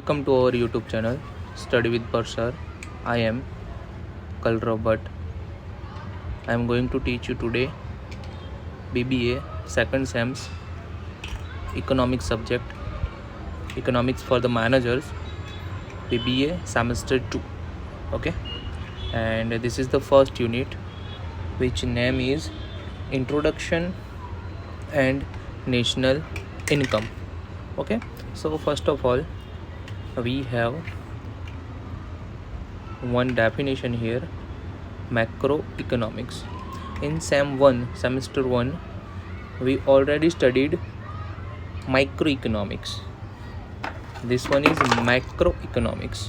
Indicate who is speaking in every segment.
Speaker 1: Welcome to our YouTube channel Study with Parshar. I am Kal Robert. I am going to teach you today BBA second sems economics subject, economics for the managers, BBA semester 2. Okay, and this is the first unit, which name is Introduction and National Income. Okay, so first of all, we have one definition here: macroeconomics. In semester 1, we already studied microeconomics. This one is macroeconomics.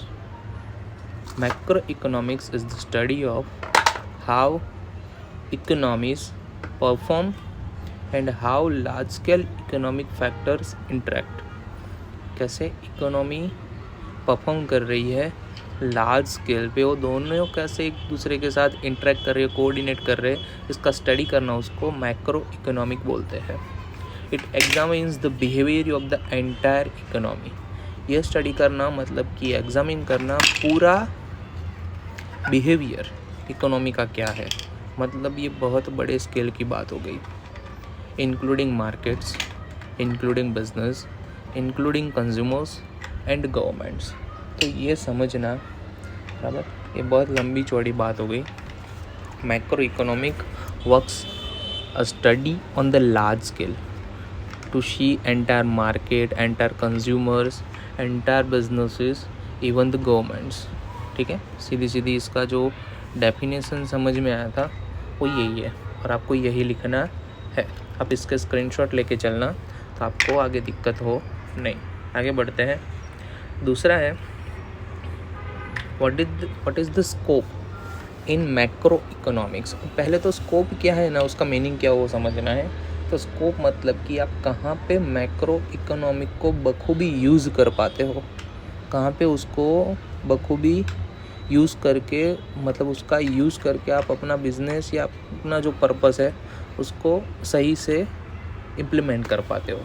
Speaker 1: Macroeconomics is the study of how economies perform and how large scale economic factors interact. कैसे economy perform कर रही है large scale पे, वो दोनों कैसे एक दूसरे के साथ इंटरेक्ट कर रहे हैं, कोऑर्डिनेट कर रहे हैं, इसका स्टडी करना उसको मैक्रो इकोनॉमिक बोलते हैं. It examines the behaviour of the entire economy. ये स्टडी करना मतलब कि एग्जामिन करना पूरा बिहेवियर इकोनॉमी का क्या है. मतलब ये बहुत बड़े स्केल की बात हो गई, including markets, including business, including consumers and governments. तो ये समझना बराबर, ये बहुत लंबी चौड़ी बात हो गई. Macro economic works a study on the large scale to see entire market, entire consumers, entire businesses, even the governments. ठीक है, सीधी सीधी इसका जो डेफिनेशन समझ में आया था वो यही है, और आपको यही लिखना है. आप इसके स्क्रीनशॉट लेके चलना तो आपको आगे दिक्कत हो नहीं. आगे बढ़ते हैं. दूसरा है what is the scope in macro economics. पहले तो स्कोप क्या है ना, उसका मीनिंग क्या वो समझना है. तो स्कोप मतलब कि आप कहाँ पे मैक्रो इकोनॉमिक को बखूबी यूज़ कर पाते हो, कहाँ पे उसको बखूबी यूज़ करके, मतलब उसका यूज़ करके आप अपना बिजनेस या अपना जो पर्पस है उसको सही से इम्प्लीमेंट कर पाते हो.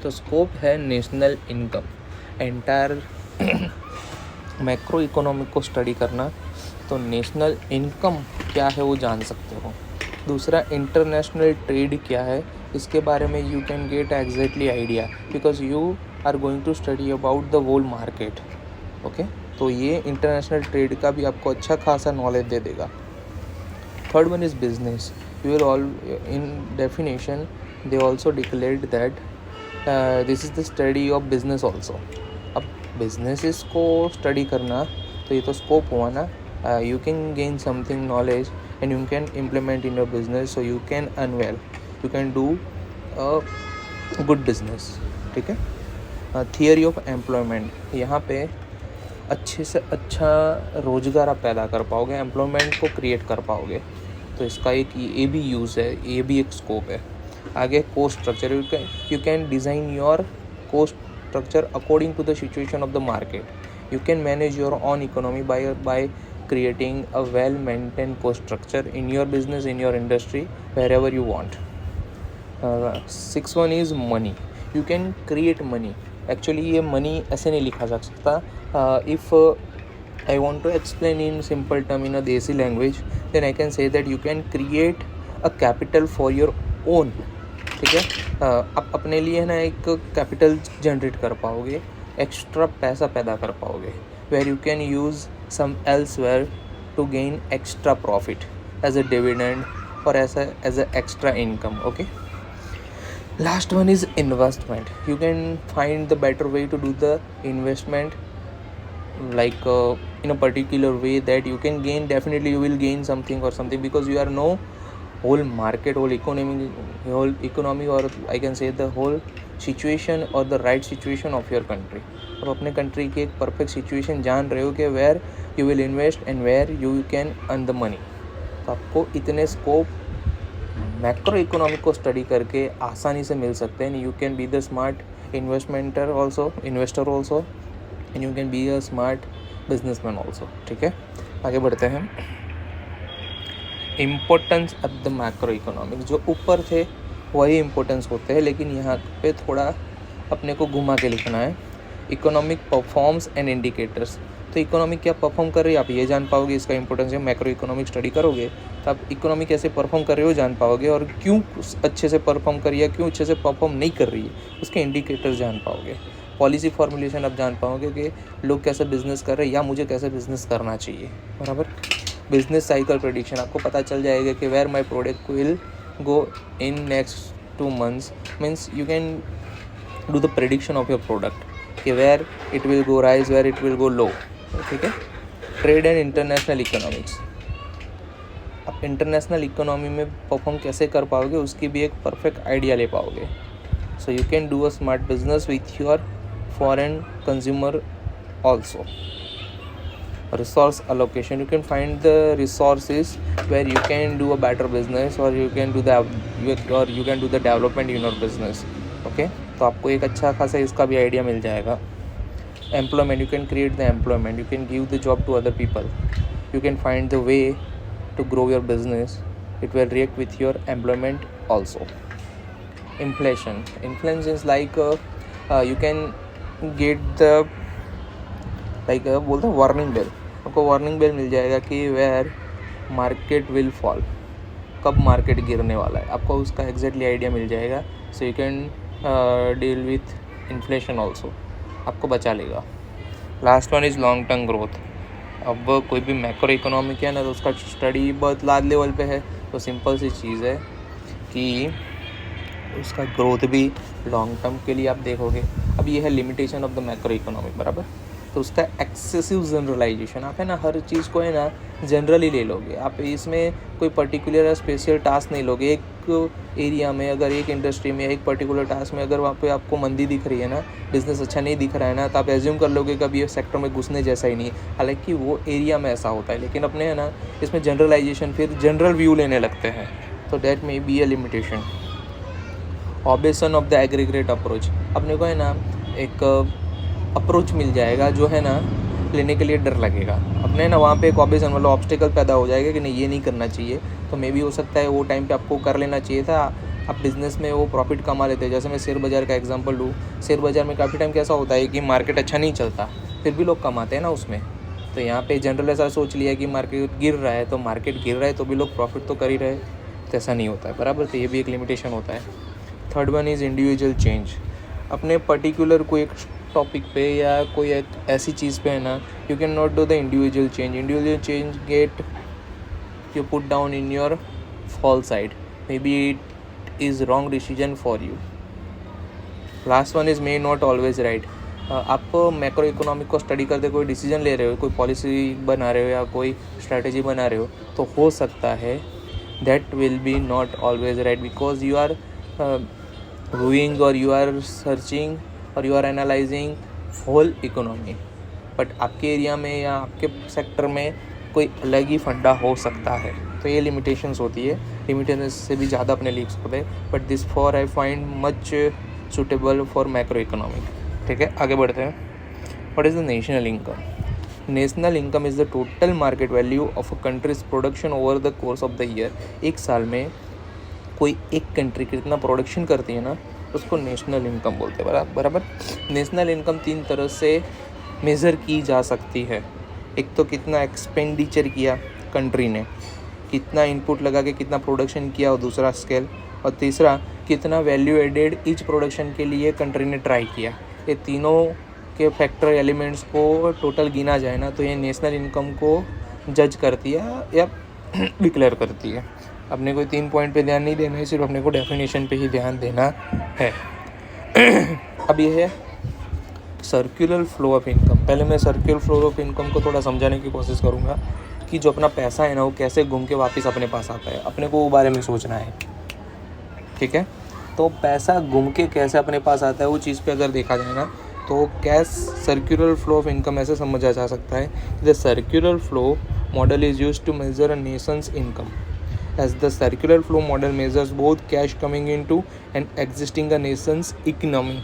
Speaker 1: तो स्कोप है national income. Entire macro economic को स्टडी करना तो नेशनल इनकम क्या है वो जान सकते हो. दूसरा, इंटरनेशनल ट्रेड क्या है, इसके बारे में you can get exactly idea because you are going to study about the whole market. Okay, तो ये इंटरनेशनल ट्रेड का भी आपको अच्छा खासा नॉलेज दे देगा. Third one is business. You will all in definition they also declared that this is the study of business also. अब businesses को स्टडी करना तो ये तो स्कोप हुआ ना. You can gain something knowledge and you can implement in your business, so you can earn well, you can do a good business. ठीक है. थियरी ऑफ एम्प्लॉयमेंट, यहाँ पे अच्छे से अच्छा रोज़गार आप पैदा कर पाओगे, एम्प्लॉयमेंट को क्रिएट कर पाओगे. तो इसका एक ये भी यूज़ है, ये भी एक स्कोप है. आगे cost structure, you can design your cost structure according to the situation of the market. You can manage your own economy by creating a well maintained cost structure in your business, in your industry, wherever you want. Sixth one is money. You can create money. Actually ये money ऐसे नहीं लिखा जा सकता. If I want to explain in simple term in a desi language, then I can say that you can create a capital for your own. ठीक है, आप अपने लिए ना एक कैपिटल जनरेट कर पाओगे, एक्स्ट्रा पैसा पैदा कर पाओगे, where you can use some elsewhere to gain extra profit as a dividend or as a extra income. Okay, last one is investment. You can find the better way to do the investment, like in a particular way that you can gain, definitely you will gain something or something, because you are know whole market, whole economy, or I can say the whole situation or the right situation of your country. आप अपने country की एक perfect situation जान रहे हो कि where you will invest and where you can earn the money. तो आपको इतने स्कोप मैक्रो इकोनॉमिक को स्टडी करके आसानी से मिल सकते हैं. You can be the smart investor also, and you can be a smart businessman also. ठीक है, आगे बढ़ते हैं. Importance of the macro economic, जो ऊपर थे वही इम्पोर्टेंस होते हैं, लेकिन यहाँ पे थोड़ा अपने को घुमा के लिखना है. इकोनॉमिक परफॉर्म्स एंड इंडिकेटर्स, तो इकोनॉमी क्या परफॉर्म कर रही है आप ये जान पाओगे, इसका इंपॉर्टेंस है। मैक्रो इकोनॉमिक स्टडी करोगे तो आप इकोनॉमी कैसे परफॉर्म कर रही हो जान पाओगे, और क्यों अच्छे से परफॉर्म कर रही है, क्यों अच्छे से परफॉर्म नहीं कर रही है, उसके इंडिकेटर्स जान पाओगे। पॉलिसी फॉर्मुलेशन आप जान पाओगे कि लोग कैसे बिजनेस कर रहे हैं या मुझे कैसे बिजनेस करना चाहिए, बराबर। बिजनेस साइकिल प्रेडिक्शन, आपको पता चल जाएगा कि where my product will go in next 2 months, means you can do the prediction of your product कि where it will go rise, where it will go low, ठीक है। ट्रेड एंड इंटरनेशनल इकोनॉमिक्स, आप international economy में perform कैसे कर पाओगे उसकी भी एक परफेक्ट आइडिया ले पाओगे। सो you can do a smart business with your foreign consumer also. Resource allocation, you can find the resources where you can do a better business, or you can do the development in your business, okay। तो आपको एक अच्छा खासा इसका भी idea मिल जाएगा। Employment, you can create the employment, you can give the job to other people, you can find the way to grow your business, it will react with your employment also. Inflation, inflation is like you can get the बोलते हैं warning bell, आपको warning bell मिल जाएगा कि where market will fall, कब market गिरने वाला है, आपको उसका एग्जैक्टली आइडिया मिल जाएगा। So you can deal with inflation also, आपको बचा लेगा। Last one is long term growth. अब कोई भी मैक्रो इकोनॉमिक है ना, तो उसका स्टडी बहुत लार्ज लेवल पे है, तो सिंपल सी चीज़ है कि उसका ग्रोथ भी लॉन्ग टर्म के लिए आप देखोगे। अब ये है limitation of the macro economic, बराबर। तो उसका एक्सेसिव जनरलाइजेशन, आप है ना हर चीज़ को है ना जनरली ले लोगे, आप इसमें कोई पर्टिकुलर या स्पेशल टास्क नहीं लोगे। एक एरिया में अगर एक इंडस्ट्री में एक पर्टिकुलर टास्क में अगर वहाँ पे आपको मंदी दिख रही है ना, बिज़नेस अच्छा नहीं दिख रहा है ना, तो आप एज्यूम कर लोगे कि अब ये सेक्टर में घुसने जैसा ही नहीं है, हालांकि वो एरिया में ऐसा होता है। लेकिन अपने है ना इसमें जनरलाइजेशन, फिर जनरल व्यू लेने लगते हैं, तो that may be A limitation. Objection of the aggregate approach, अपने को है ना एक अप्रोच मिल जाएगा जो है ना लेने के लिए डर लगेगा, अपने ना वहाँ पे एक ऑब्जेक्शन मतलब ऑब्स्टिकल पैदा हो जाएगा कि नहीं ये नहीं करना चाहिए। तो मे बी हो सकता है वो टाइम पे आपको कर लेना चाहिए था, आप बिज़नेस में वो प्रॉफिट कमा लेते हैं। जैसे मैं शेयर बाज़ार का एग्जांपल लूँ, शेयर बाज़ार में काफ़ी टाइम कैसा होता है कि मार्केट अच्छा नहीं चलता, फिर भी लोग कमाते हैं ना उसमें। तो यहाँ पे जनरल ऐसा सोच लिया कि मार्केट गिर रहा है, तो मार्केट गिर रहा है तो भी लोग प्रॉफिट तो कर ही रहे, तो ऐसा नहीं होता है, बराबर। तो ये भी एक लिमिटेशन होता है। Third one is individual change, अपने पर्टिकुलर कोई एक टॉपिक पे या कोई एक ऐसी चीज़ पे है ना, you can not do the individual change get you put down in your fall side, may be it is wrong decision for you. Last one is may not always right, आप macro economic को study करते कोई decision ले रहे हो, कोई policy बना रहे हो या कोई स्ट्रैटेजी बना रहे हो, तो हो सकता है that will be not always right, because you are viewing or you are searching or you are analyzing whole economy, but आपके एरिया में या आपके सेक्टर में कोई अलग ही फंडा हो सकता है। तो ये लिमिटेशंस होती है, लिमिटेशंस से भी ज़्यादा अपने लीक्स होते हैं, but this for I find much suitable for macro economic. ठीक है, आगे बढ़ते हैं। What is the national income? National income is the total market value of a countries production over the course of the year. एक साल में कोई एक कंट्री कितना प्रोडक्शन करती है ना, उसको नेशनल इनकम बोलते हैं, बराबर। नेशनल इनकम 3 तरह से मेज़र की जा सकती है। एक तो कितना एक्सपेंडिचर किया कंट्री ने, कितना इनपुट लगा के कितना प्रोडक्शन किया, और दूसरा स्केल, और तीसरा कितना वैल्यू एडेड ईच प्रोडक्शन के लिए कंट्री ने ट्राई किया। ये तीनों के फैक्टर एलिमेंट्स को टोटल गिना जाए ना, तो ये नेशनल इनकम को जज करती है या डिक्लेयर करती है। अपने को 3 पॉइंट पे ध्यान नहीं देना है, सिर्फ अपने को डेफिनेशन पे ही ध्यान देना है। अब ये है सर्कुलर फ्लो ऑफ इनकम। पहले मैं सर्कुलर फ्लो ऑफ इनकम को थोड़ा समझाने की कोशिश करूँगा कि जो अपना पैसा है ना, वो कैसे घूम के वापस अपने पास आता है, अपने को वो बारे में सोचना है। ठीक है, तो पैसा घूम के कैसे अपने पास आता है, वो चीज़ पे अगर देखा जाए ना, तो cash circular flow of income ऐसे समझा जा सकता है। The circular flow model is used to measure a nation's income, as the circular flow model measures both cash coming into and existing a nation's economy.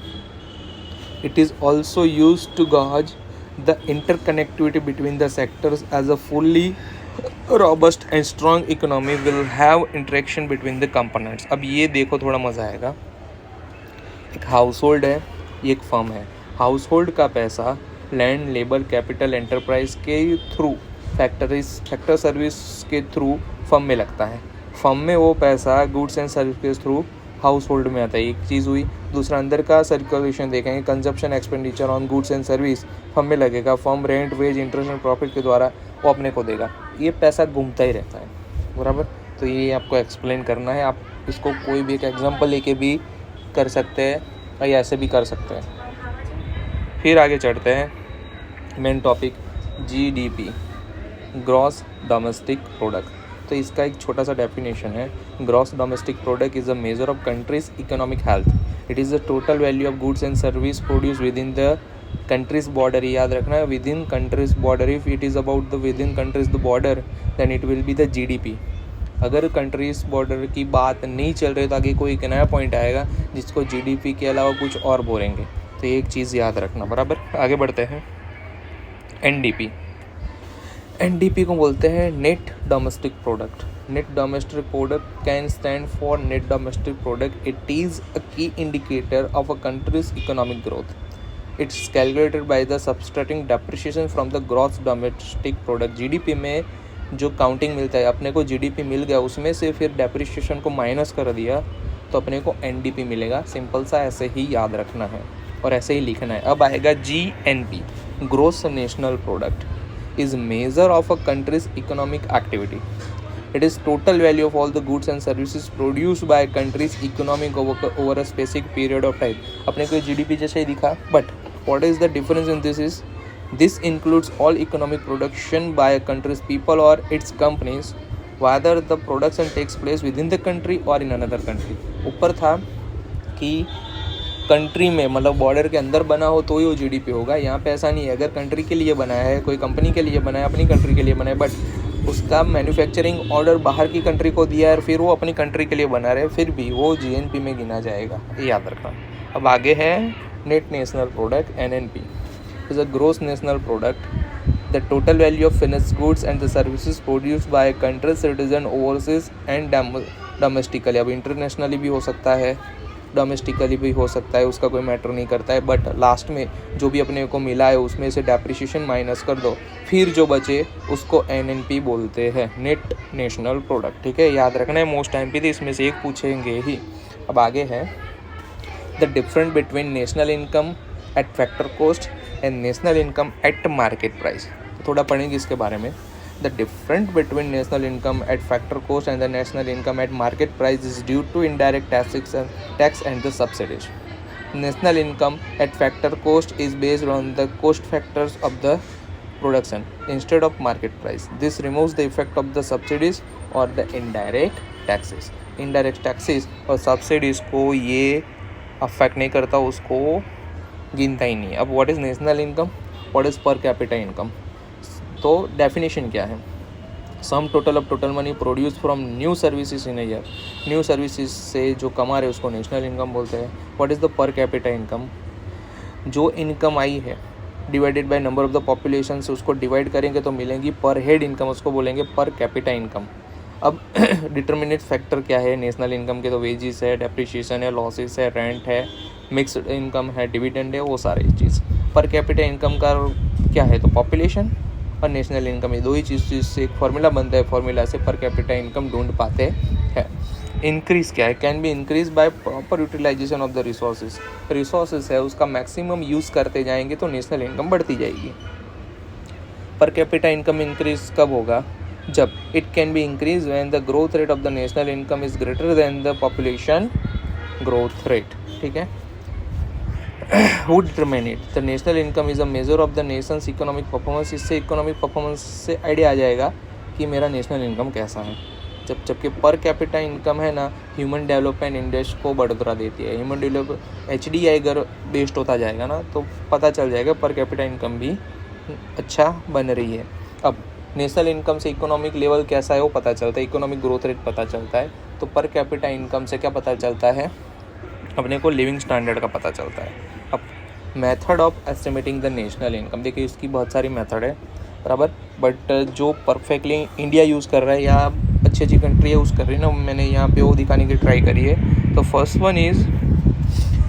Speaker 1: It is also used to gauge the interconnectivity between the sectors, as a fully robust and strong economy will have interaction between the components. अब ये देखो थोड़ा मज़ा आएगा। एक house hold है, ये एक फर्म है। हाउस होल्ड का पैसा लैंड, लेबर, कैपिटल, एंटरप्राइज के थ्रू, फैक्टर सर्विस के थ्रू फर्म में लगता है। फर्म में वो पैसा गुड्स एंड सर्विस के थ्रू हाउस होल्ड में आता है, एक चीज़ हुई। दूसरा अंदर का सर्कुलेशन देखेंगे, consumption expenditure on goods and service firm में लगेगा, firm rent, wage, interest and profit के द्वारा वो अपने को देगा। ये पैसा घूमता ही रहता है, बराबर। तो ये आपको एक्सप्लेन करना है। आप इसको कोई भी एक एग्जांपल लेके भी कर सकते हैं या ऐसे भी कर सकते हैं। फिर आगे चढ़ते हैं, main topic GDP, gross domestic product. तो इसका एक छोटा सा डेफिनेशन है। Gross domestic product is a measure of country's economic health. It is the total value of goods and service produce within the country's border. याद रखना है, within country's border. If it is about the within country's the border then it will be the GDP। अगर country's border की बात नहीं चल रही तो आगे कोई एक नया पॉइंट आएगा जिसको GDP के अलावा कुछ और बोलेंगे। तो ये एक चीज़ याद रखना, बराबर। आगे बढ़ते हैं, NDP को बोलते हैं net domestic product. Net domestic product can stand for net domestic product. It is a key indicator of a country's economic growth. It's calculated by the subtracting depreciation from the gross domestic product. GDP में जो counting मिलता है, अपने को GDP मिल गया, उसमें से फिर डेप्रिसिएशन को माइनस कर दिया तो अपने को NDP मिलेगा। सिंपल सा ऐसे ही याद रखना है और ऐसे ही लिखना है। अब आएगा GNP, gross national product is measure of a country's economic activity. It is total value of all the goods and services produced by a country's economic over a specific period of time. अपने को GDP जैसे ही दिखा, but what is the difference in this is this includes all economic production by a country's people or its companies, whether the production takes place within the country or in another country. ऊपर था कि country में, मतलब border के अंदर बना हो तो ही वो GDP होगा। यहाँ पे ऐसा नहीं है। अगर कंट्री के लिए बनाया है, कोई कंपनी के लिए बनाया है, अपनी कंट्री के लिए बनाया है, बट उसका मैन्युफैक्चरिंग ऑर्डर बाहर की कंट्री को दिया है और फिर वो अपनी कंट्री के लिए बना रहे, फिर भी वो GNP में गिना जाएगा, ये याद रखना। अब आगे है net national product, NNP is a gross national product, the total value of finished goods and the services produced by country citizen overseas and domestically. अब इंटरनेशनली भी हो सकता है, डोमेस्टिकली भी हो सकता है, उसका कोई मैटर नहीं करता है। बट लास्ट में जो भी अपने को मिला है उसमें से डेप्रिसिएशन माइनस कर दो, फिर जो बचे उसको NNP बोलते हैं, नेट नेशनल प्रोडक्ट। ठीक है, याद रखना है। मोस्ट टाइम पे इसमें से एक पूछेंगे ही। अब आगे है the difference between national income eight factor cost and national income eight market price. थोड़ा पढ़ेंगे इसके बारे में। The difference between national income at factor cost and the national income at market price is due to indirect tax and the subsidies. National income at factor cost is based on the cost factors of the production instead of market price. This removes the effect of the subsidies or the indirect taxes. Indirect taxes और subsidies को ये affect नहीं करता, उसको गिनता ही नहीं। अब what is national income? What is per capita income? तो डेफिनेशन क्या है? Sum total of total money produce from new services in a year. New services से जो कमा रहे उसको नेशनल इनकम बोलते हैं। What is the per capita income? जो इनकम आई है divided by number of the population से उसको डिवाइड करेंगे तो मिलेंगी पर हेड इनकम, उसको बोलेंगे पर कैपिटा इनकम। अब डिटर्मिनेट फैक्टर क्या है नेशनल इनकम के? तो वेजिस है, डेप्रिसिएशन है, लॉसेस है, रेंट है, मिक्स्ड इनकम है, डिविडेंड है, वो सारी चीज़। पर कैपिटा इनकम का क्या है? तो पॉपुलेशन और नेशनल इनकम, ये दो ही चीज़ से एक फार्मूला बनता है, फार्मूला से पर कैपिटा इनकम ढूंढ पाते हैं। इंक्रीज़ क्या है? Can be increase by proper utilisation of the resources है उसका मैक्सिमम यूज़ करते जाएंगे तो नेशनल इनकम बढ़ती जाएगी। पर कैपिटा इनकम इंक्रीज कब होगा? जब it can be increase when the growth rate of the national income is greater than the population growth rate. ठीक है। Who determine it? The national income is a measure of the nation's economic performance. इससे economic performance से idea आ जाएगा कि मेरा national income कैसा है। जबकि पर कैपिटा इनकम है ना, ह्यूमन डेवलपमेंट इंडेक्स को बढ़ोतरा देती है। ह्यूमन डेवलप HDI अगर बेस्ड होता जाएगा ना तो पता चल जाएगा पर कैपिटा इनकम भी अच्छा बन रही है। अब नेशनल इनकम से इकोनॉमिक लेवल कैसा है वो पता चलता है, इकोनॉमिक ग्रोथ रेट पता चलता है। तो पर कैपिटा इनकम से क्या पता चलता है? अपने को लिविंग स्टैंडर्ड का पता चलता है। अब method of estimating the national income, देखिए इसकी बहुत सारी मेथड है, बराबर। बट जो परफेक्टली इंडिया यूज़ कर रहा है या अच्छी अच्छी कंट्री यूज़ कर रही है ना, मैंने यहाँ पे वो दिखाने की ट्राई करी है। तो first one is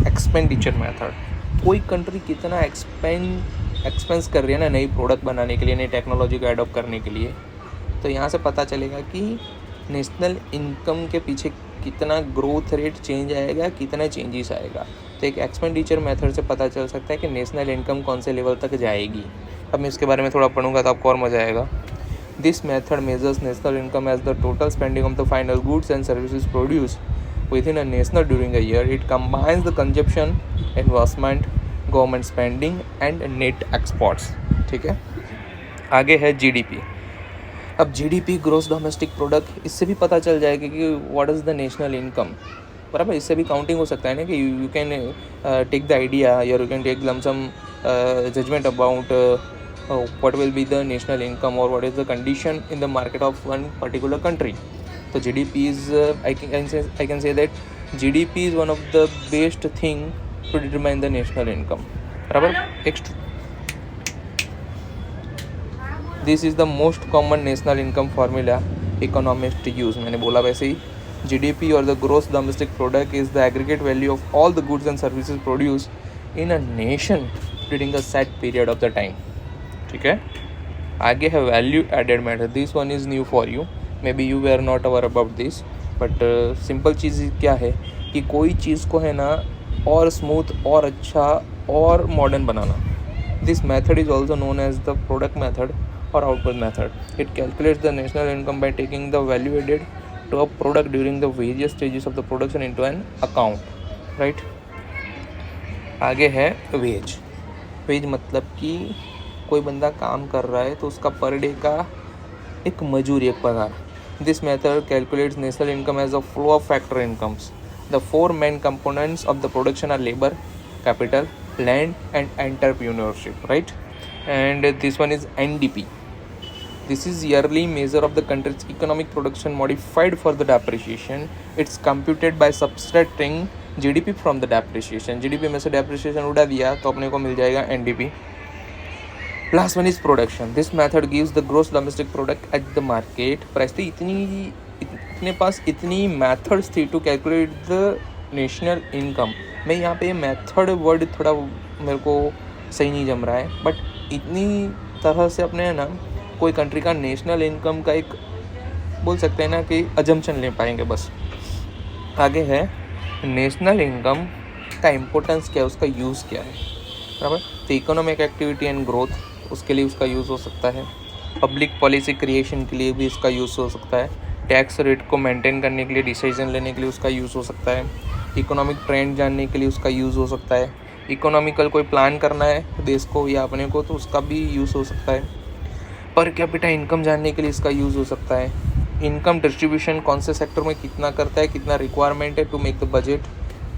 Speaker 1: expenditure method. कोई कंट्री कितना एक्सपेंस कर रही है ना नई प्रोडक्ट बनाने के लिए, नई टेक्नोलॉजी को एडॉप्ट करने के लिए, तो यहाँ से पता चलेगा कि नेशनल इनकम के पीछे कितना ग्रोथ रेट चेंज आएगा, कितना चेंजेस आएगा। तो एक एक्सपेंडिचर मेथड से पता चल सकता है कि नेशनल इनकम कौन से लेवल तक जाएगी। अब मैं इसके बारे में थोड़ा पढ़ूंगा तो आपको और मज़ा आएगा। This method measures national income as the total spending of the final goods and services produce within a national during a year. It combines the consumption, investment, government spending and net exports। ठीक है, आगे है GDP. अब GDP gross domestic product, इससे भी पता चल जाएगा कि what is the national income. बराबर, इससे भी काउंटिंग हो सकता है ना कि you can take the idea या you can take lump sum judgement about what will be the national income or what is the condition in the market of one particular country। तो GDP is I can say that GDP is one of the best thing to determine the national income। बराबर, this is the most common national income formula economists use। मैंने बोला वैसे ही GDP or the gross domestic product is the aggregate value of all the goods and services produced in a nation during a set period of the time। ठीक है, आगे है value added matter. This one is new for you, maybe you were are not aware about this, but simple चीज़ क्या है कि कोई चीज़ को है ना और स्मूथ और अच्छा और मॉडर्न बनाना। This method is also known as the product method और output method. It calculates the national income by taking the value added to a product during the various stages of the production into an account. Right, आगे है veg. Veg मतलब कि कोई बंदा काम कर रहा है तो उसका पर डे का एक मजूरी, एक पगार। This method calculates national income as a flow of factor incomes. The four main components of the production are labour, capital, land and entrepreneurship. Right, and this one is NDP। This is yearly measure of the country's economic production modified for the depreciation. It's computed by subtracting GDP from the depreciation. GDP में से depreciation उड़ा दिया तो अपने को मिल जाएगा NDP। Last one is production. This method gives the gross domestic product at the market price। तो इतने पास इतनी methods थी to calculate the national income। मैं यहाँ पे मेथड वर्ड थोड़ा मेरे को सही नहीं जम रहा है, बट इतनी तरह से अपने है ना कोई कंट्री का नेशनल इनकम का एक बोल सकते हैं ना कि अजम्पशन ले पाएंगे बस। आगे है नेशनल इनकम का इम्पोर्टेंस क्या है, उसका यूज़ क्या है। बराबर, तो इकोनॉमिक एक्टिविटी एंड ग्रोथ, उसके लिए उसका यूज़ हो सकता है। पब्लिक पॉलिसी क्रिएशन के लिए भी इसका यूज़ हो सकता है। टैक्स रेट को मेंटेन करने के लिए, डिसीजन लेने के लिए उसका यूज़ हो सकता है। इकोनॉमिक ट्रेंड जानने के लिए उसका यूज़ हो सकता है। इकोनॉमिकल कोई प्लान करना है देश को या अपने को तो उसका भी यूज़ हो सकता है। पर कैपिटा इनकम जानने के लिए इसका यूज़ हो सकता है। इनकम डिस्ट्रीब्यूशन कौन से सेक्टर में कितना करता है, कितना रिक्वायरमेंट है टू मेक द बजट,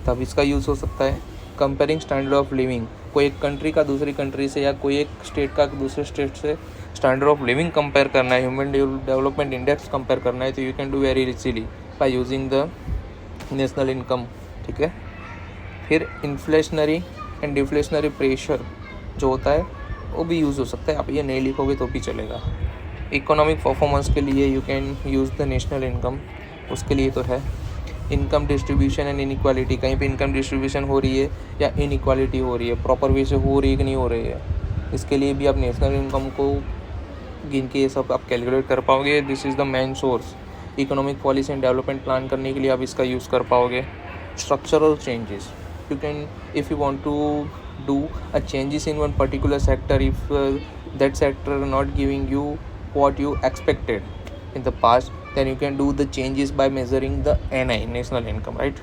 Speaker 1: तब इसका यूज़ हो सकता है। कंपेयरिंग स्टैंडर्ड ऑफ लिविंग, कोई एक कंट्री का दूसरी कंट्री से या कोई एक स्टेट का दूसरे स्टेट से स्टैंडर्ड ऑफ लिविंग कंपेयर करना है, ह्यूमन डेवलपमेंट इंडेक्स कंपेयर करना है, तो you can do very easily by using the national income. ठीक है, फिर इन्फ्लेशनरी एंड डिफ्लेशनरी प्रेशर जो होता है वो भी यूज़ हो सकता है। आप ये नहीं लिखोगे तो भी चलेगा। इकोनॉमिक परफॉर्मेंस के लिए you can use the national income, उसके लिए तो है। इनकम डिस्ट्रीब्यूशन एंड इनइक्वालिटी, कहीं पे इनकम डिस्ट्रीब्यूशन हो रही है या इनइक्वालिटी हो रही है, प्रॉपर वे से हो रही है कि नहीं हो रही है, इसके लिए भी आप नेशनल इनकम को गिन के ये सब आप कैलकुलेट कर पाओगे। This is the main source. Economic policy and development plan करने के लिए आप इसका यूज़ कर पाओगे। Structural changes, you can, if you want to do a changes in one particular sector, if that sector not giving you what you expected in the past, then you can do the changes by measuring the NI, national income, right?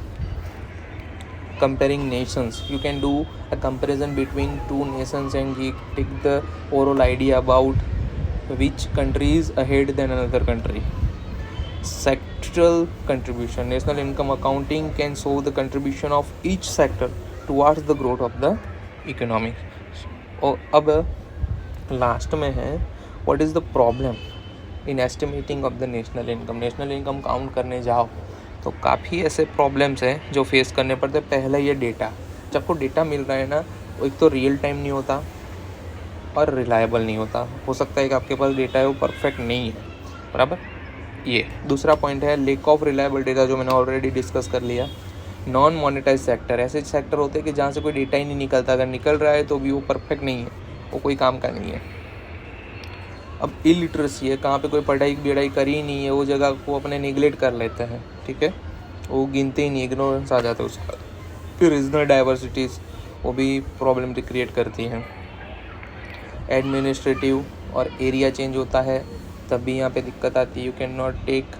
Speaker 1: Comparing nations, you can do a comparison between two nations and take the overall idea about which country is ahead than another country. Sectoral contribution, national income accounting can show the contribution of each sector towards the growth of the economy। और अब last में है what is the problem in estimating of the national income। National income count करने जाओ तो काफ़ी ऐसे problems हैं जो फेस करने पड़ते हैं। पहला ये डेटा, जब आपको डेटा मिल रहा है ना, वो एक तो रियल टाइम नहीं होता और रिलायबल नहीं होता। हो सकता है कि आपके पास डेटा है वो परफेक्ट नहीं है। बराबर, ये दूसरा पॉइंट है लैक ऑफ रिलायबल डेटा, जो मैंने ऑलरेडी डिस्कस कर लिया। नॉन मोनेटाइज सेक्टर, ऐसे सेक्टर होते हैं कि जहाँ से कोई डेटा ही नहीं निकलता, अगर निकल रहा है तो भी वो परफेक्ट नहीं है, वो कोई काम का नहीं है। अब इलिटरेसी है, कहाँ पे कोई पढ़ाई वढ़ाई करी ही नहीं है, वो जगह को अपने निगलेक्ट कर लेते हैं, ठीक है, वो गिनते ही नहीं, इग्नोरेंस आ जाता है उसका। फिर रीजनल डाइवर्सिटीज़ वो भी प्रॉब्लम क्रिएट करती हैं। एडमिनिस्ट्रेटिव और एरिया चेंज होता है तब भी यहाँ पे दिक्कत आती है। You can not take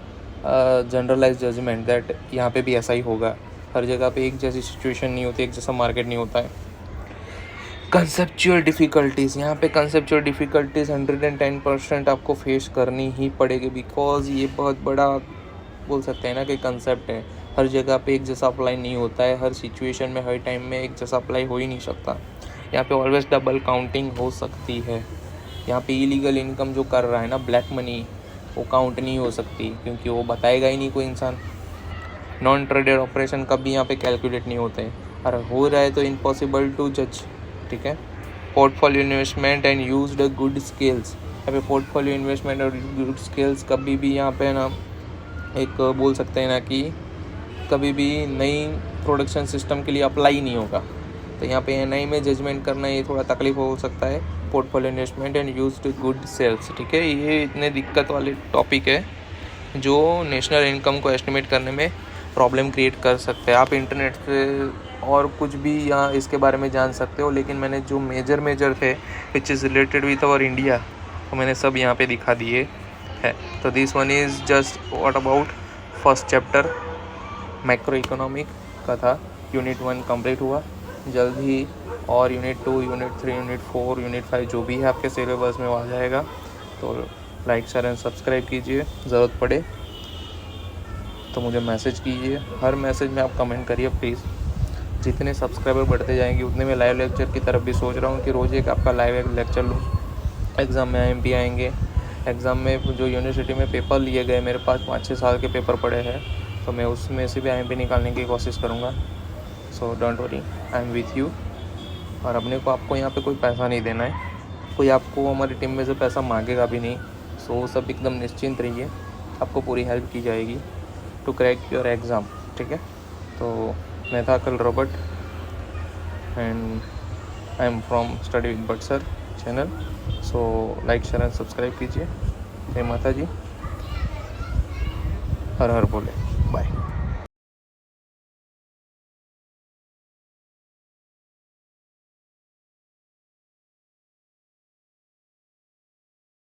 Speaker 1: generalise judgement that यहाँ पे भी ऐसा ही होगा, हर जगह पे एक जैसी सिचुएशन नहीं होती, एक जैसा मार्केट नहीं होता है। कंसेप्चुअल डिफ़िकल्टीज़, यहाँ पे कंसेप्चुअल डिफ़िकल्टीज़ 110% आपको फेस करनी ही पड़ेगी, बिकॉज ये बहुत बड़ा बोल सकते हैं ना कि कंसेप्ट है, हर जगह पे एक जैसा अप्लाई नहीं होता है, हर सिचुएशन में हर टाइम में एक जैसा अप्लाई हो ही नहीं सकता। यहाँ पे ऑलवेज डबल काउंटिंग हो सकती है। यहाँ पे इलीगल इनकम जो कर रहा है ना, ब्लैक मनी, वो काउंट नहीं हो सकती, क्योंकि वो बताएगा ही नहीं कोई इंसान। नॉन ट्रेडेड ऑपरेशन कभी यहाँ पे कैलकुलेट नहीं होते हैं, और हो रहा है तो इम्पॉसिबल टू जज, ठीक है। Portfolio investment and used good skills, यहाँ पे पोर्टफोलियो इन्वेस्टमेंट और गुड स्किल्स कभी भी यहाँ पे ना एक बोल सकते हैं ना कि कभी भी नई प्रोडक्शन सिस्टम के लिए अप्लाई नहीं होगा। तो यहाँ पे एनआई में जजमेंट करना ये थोड़ा तकलीफ हो सकता है। Portfolio investment and used good sales, ठीक है, ये इतने दिक्कत वाले टॉपिक है जो नेशनल इनकम को एस्टिमेट करने में प्रॉब्लम क्रिएट कर सकते हैं। आप इंटरनेट से और कुछ भी यहाँ इसके बारे में जान सकते हो, लेकिन मैंने जो मेजर थे which is related with our India, तो मैंने सब यहाँ पे दिखा दिए है। तो this one is just what about first chapter macro economic का था। यूनिट 1 कंप्लीट हुआ, जल्द ही और यूनिट 2, यूनिट 3, यूनिट 4, यूनिट 5 जो भी है आपके सिलेबस में वो आ जाएगा। तो लाइक शेयर एंड सब्सक्राइब कीजिए, ज़रूरत पड़े तो मुझे मैसेज कीजिए, हर मैसेज में आप कमेंट करिए प्लीज़। जितने सब्सक्राइबर बढ़ते जाएंगे उतने मैं लाइव लेक्चर की तरफ भी सोच रहा हूँ कि रोज़ एक आपका लाइव लेक्चर लूँ। एग्ज़ाम में IMP आएंगे, एग्ज़ाम में जो यूनिवर्सिटी में पेपर लिए गए, मेरे पास 5-6 साल के पेपर पड़े हैं, तो मैं उसमें से भी IMP निकालने की कोशिश करूँगा। So don't worry, I am with you. और अपने को आपको यहाँ पे कोई पैसा नहीं देना है, कोई आपको हमारी टीम में से पैसा मांगेगा भी नहीं। सो सब एकदम निश्चिंत रहिए, आपको पूरी हेल्प की जाएगी टू क्रैक योर एग्ज़ाम, ठीक है। तो मैं था कल Robert and I am from study with but sir channel. So like share and subscribe कीजिए। जय माता जी, हर हर बोले, बाय।